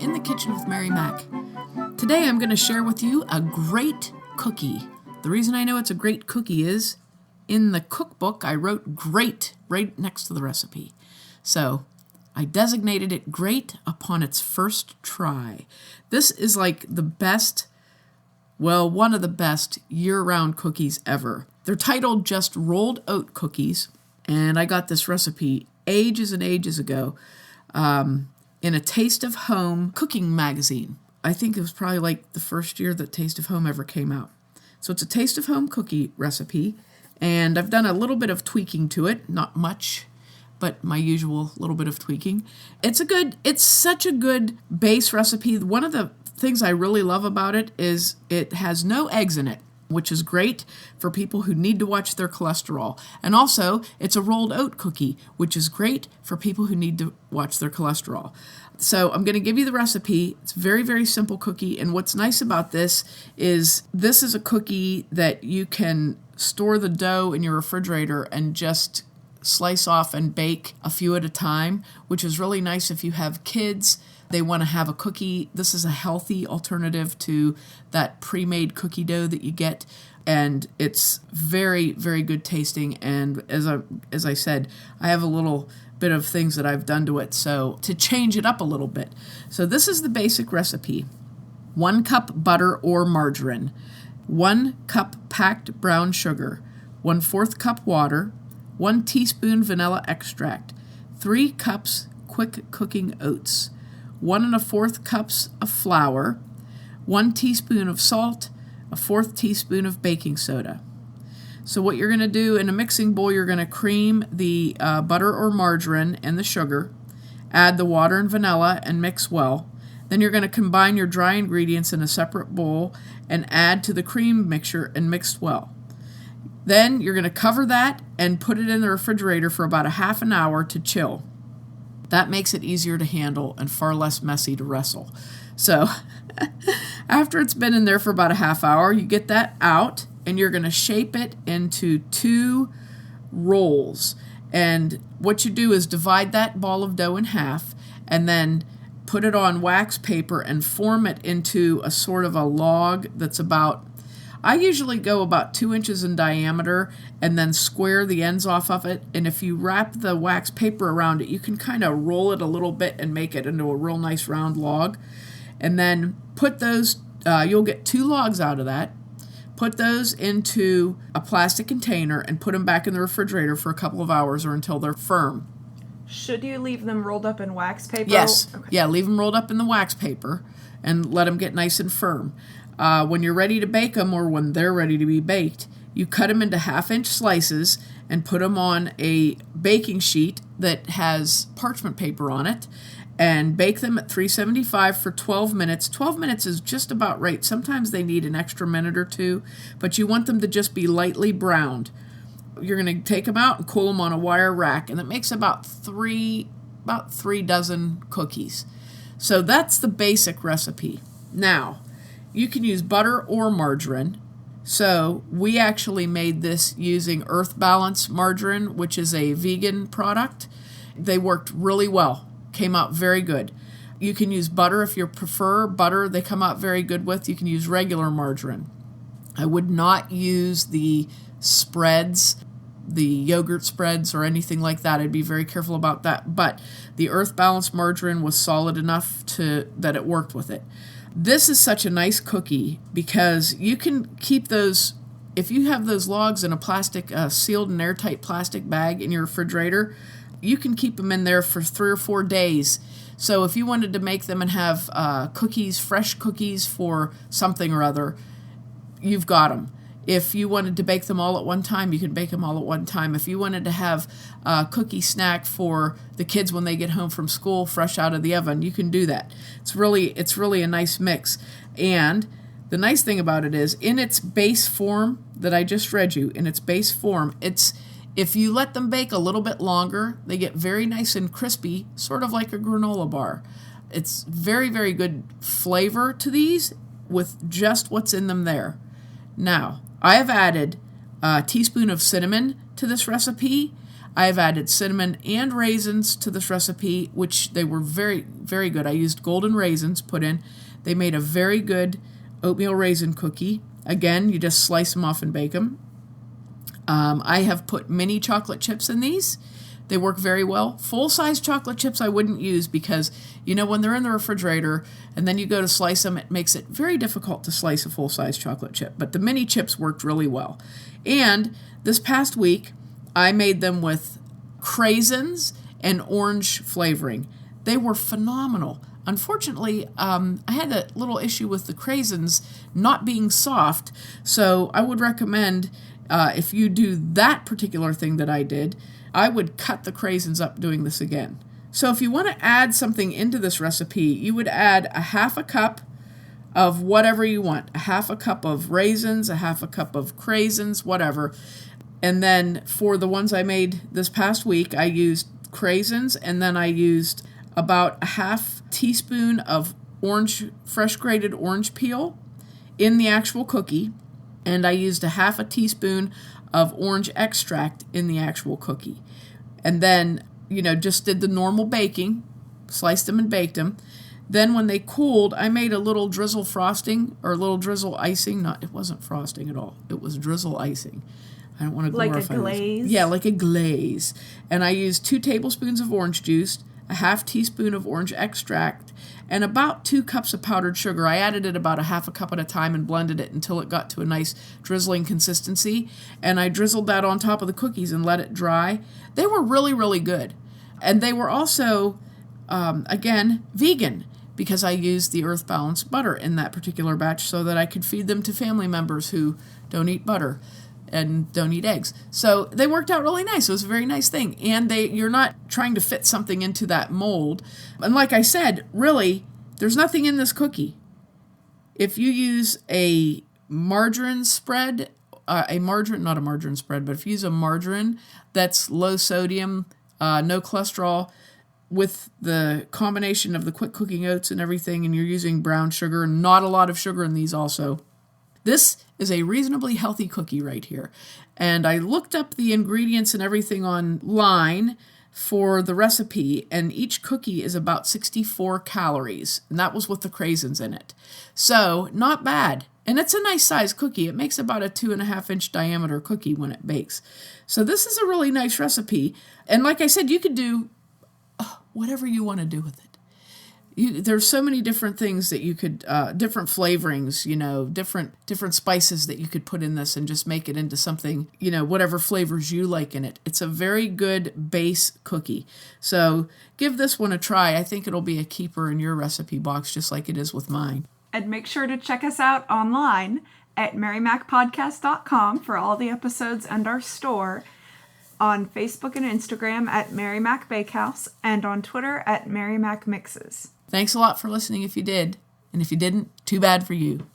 In the Kitchen with Mary Mac. Today I'm going to share with you a great cookie. The reason I know it's a great cookie is in the cookbook I wrote great right next to the recipe. So I designated it great upon its first try. This is like the best, one of the best year-round cookies ever. They're titled just rolled oat cookies, and I got this recipe ages and ages ago in a Taste of Home cooking magazine. I think it was probably like the first year that Taste of Home ever came out. So it's a Taste of Home cookie recipe, and I've done a little bit of tweaking to it, not much, but my usual little bit of tweaking. It's such a good base recipe. One of the things I really love about it is it has no eggs in it, which is great for people who need to watch their cholesterol. And also, it's a rolled oat cookie, which is great for people who need to watch their cholesterol. So I'm going to give you the recipe. It's a very, very simple cookie. And what's nice about this is a cookie that you can store the dough in your refrigerator and just slice off and bake a few at a time, which is really nice if you have kids. They want to have a cookie. This is a healthy alternative to that pre-made cookie dough that you get, and it's very, very good tasting. And as I said, I have a little bit of things that I've done to it, so to change it up a little bit. So this is the basic recipe: 1 cup butter or margarine, 1 cup packed brown sugar, 1/4 cup water, 1 teaspoon vanilla extract, 3 cups quick cooking oats, 1 1/4 cups of flour, 1 teaspoon of salt, 1/4 teaspoon of baking soda. So what you're going to do in a mixing bowl, you're going to cream the butter or margarine and the sugar, add the water and vanilla, and mix well. Then you're going to combine your dry ingredients in a separate bowl and add to the cream mixture and mix well. Then you're going to cover that and put it in the refrigerator for about a half an hour to chill. That makes it easier to handle and far less messy to wrestle. So after it's been in there for about a half hour, you get that out and you're going to shape it into 2 rolls. And what you do is divide that ball of dough in half and then put it on wax paper and form it into a sort of a log that's I usually go about 2 inches in diameter and then square the ends off of it. And if you wrap the wax paper around it, you can kind of roll it a little bit and make it into a real nice round log. And then put those, you'll get 2 logs out of that. Put those into a plastic container and put them back in the refrigerator for a couple of hours or until they're firm. Should you leave them rolled up in wax paper? Yes. Okay. Yeah, leave them rolled up in the wax paper and let them get nice and firm. When you're ready to bake them, or when they're ready to be baked, you cut them into 1/2-inch slices and put them on a baking sheet that has parchment paper on it, and bake them at 375 for 12 minutes. 12 minutes is just about right. Sometimes they need an extra minute or 2, but you want them to just be lightly browned. You're going to take them out and cool them on a wire rack, and it makes about 3 dozen cookies. So that's the basic recipe. Now, you can use butter or margarine. So we actually made this using Earth Balance margarine, which is a vegan product. They worked really well. Came out very good. You can use butter if you prefer butter. They come out very good with. You can use regular margarine. I would not use the spreads, the yogurt spreads or anything like that. I'd be very careful about that. But the Earth Balance margarine was solid enough that it worked with it. This is such a nice cookie because you can keep those, if you have those logs in a plastic, sealed and airtight plastic bag in your refrigerator, you can keep them in there for 3 or 4 days. So if you wanted to make them and have cookies, fresh cookies for something or other, you've got them. If you wanted to bake them all at one time, you can bake them all at one time. If you wanted to have a cookie snack for the kids when they get home from school, fresh out of the oven, you can do that. It's really a nice mix. And the nice thing about it is, in its base form that I just read you, in its base form, if you let them bake a little bit longer, they get very nice and crispy, sort of like a granola bar. It's very, very good flavor to these with just what's in them there. Now, I have added a teaspoon of cinnamon to this recipe. I've added cinnamon and raisins to this recipe, which they were very, very good. I used golden raisins put in. They made a very good oatmeal raisin cookie. Again, you just slice them off and bake them. I have put mini chocolate chips in these. They work very well. Full-size chocolate chips I wouldn't use because, when they're in the refrigerator and then you go to slice them, it makes it very difficult to slice a full-size chocolate chip. But the mini chips worked really well. And this past week, I made them with craisins and orange flavoring. They were phenomenal. Unfortunately, I had a little issue with the craisins not being soft, so I would recommend if you do that particular thing that I did, I would cut the craisins up doing this again. So if you want to add something into this recipe, you would add a half a cup of whatever you want. A half a cup of raisins, a half a cup of craisins, whatever. And then for the ones I made this past week, I used craisins, and then I used about a half teaspoon of fresh grated orange peel in the actual cookie, and I used a half a teaspoon of orange extract in the actual cookie. And then, just did the normal baking, sliced them and baked them. Then when they cooled, I made a little drizzle frosting or a little drizzle icing. It wasn't frosting at all. It was drizzle icing. I don't want to glorify Like a glaze? Yeah, like a glaze. And I used 2 tablespoons of orange juice, a half teaspoon of orange extract, and about 2 cups of powdered sugar. I added it about a half a cup at a time and blended it until it got to a nice drizzling consistency. And I drizzled that on top of the cookies and let it dry. They were really, really good. And they were also, again, vegan, because I used the Earth Balance butter in that particular batch so that I could feed them to family members who don't eat butter and don't eat eggs. So they worked out really nice. It was a very nice thing. And you're not trying to fit something into that mold. And like I said, really, there's nothing in this cookie. If you use a margarine spread, not a margarine spread, but if you use a margarine that's low sodium, no cholesterol, with the combination of the quick cooking oats and everything, and you're using brown sugar, not a lot of sugar in these also, this is a reasonably healthy cookie right here. And I looked up the ingredients and everything online for the recipe, and each cookie is about 64 calories, and that was with the craisins in it. So, not bad. And it's a nice size cookie. It makes about a 2.5-inch diameter cookie when it bakes. So this is a really nice recipe. And like I said, you could do whatever you want to do with it. There's so many different things that you could, different flavorings, different spices that you could put in this and just make it into something, whatever flavors you like in it. It's a very good base cookie. So give this one a try. I think it'll be a keeper in your recipe box, just like it is with mine. And make sure to check us out online at marymacpodcast.com for all the episodes and our store, on Facebook and Instagram at Mary Mac Bakehouse, and on Twitter at Mary Mac Mixes. Thanks a lot for listening if you did. And if you didn't, too bad for you.